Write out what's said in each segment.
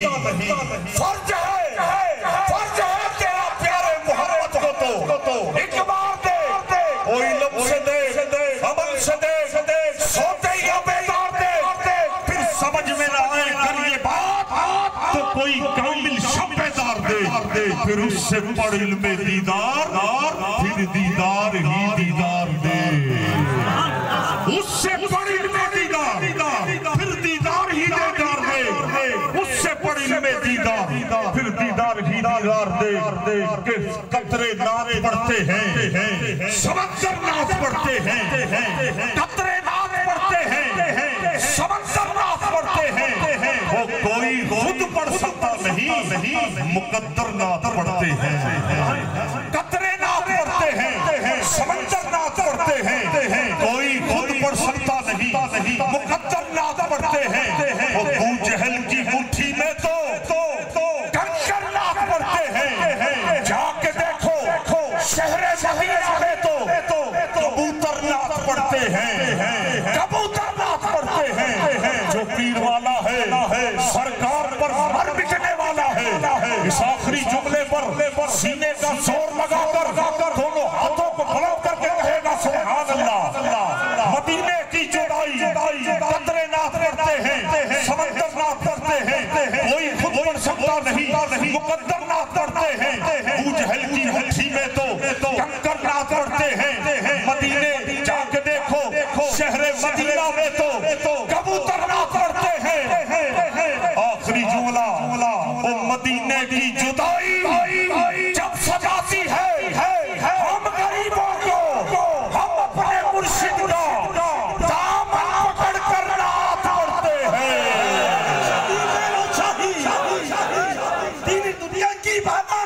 फर्ज है तेरा प्यारे मोहम्मद को तो एक बार दे कोई इल्म से दे अमल से दे सोते ही बेदार दे फिर समझ में ना आए कर ये बात तो कोई कामिल शब्दार दे फिर उससे पढ़ इल्मे दीदार फिर दीदार ही दीदार दे उससे पढ़ इल्मे दीदार फिर दीदार ही दीदार दे उससे पढ़ इल्मे दीदार फिर दीदार ही दीदार दे के कतरे नात पढ़ते हैं समंदर नात पढ़ते हैं कतरे नात पढ़ते हैं समंदर नात पढ़ते हैं वो कोई खुद पढ़ सकता नहीं मुकद्दर नात पढ़ते हैं कतरे नात पढ़ते हैं समंदर नात पढ़ते हैं कोई खुद पढ़ सकता नहीं मुकद्दर नात पढ़ते हैं वो अबू जहल की मुट्ठी में तो कंकर नात पढ़ते हैं जाके देखो शहरे मदीना में तो कबूतर नात पढ़ते हैं कबूतर नात पढ़ते हैं जो पीर वाला है सरकार पर मर बिकने वाला है इस आखिरी जुमले पर सीने का जोर लगाकर दोनों हाथों को बुलंद करके कहेगा सुभान अल्लाह मदीने की जुदाई कतरे नात पढ़ते हैं समंदर नात पढ़ते हैं कोई खुद पढ़ सकता नहीं मुकद्दर नात पढ़ते हैं अबू जहल की मुट्ठी में तो कंकर नात पढ़ते हैं मदीने जाके देखो शहरे मदीना में तो कबूतर नात पढ़ते हैं आखिरी जुमला वो मदीने की जुदाई जब सजाती है हम गरीबों को हम अपने मुर्शिद का दामन पकड़ कर नात पढ़ते हैं दीनी दुनिया की भाषा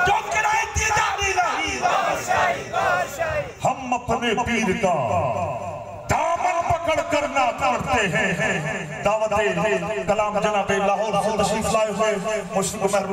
जो किराए दी जाती नहीं हम अपने पीर का दामन पकड़ कर नात पढ़ते हैं दावत कलाम जनाब लाहौर से तशरीफ लाए हुए मुश्किल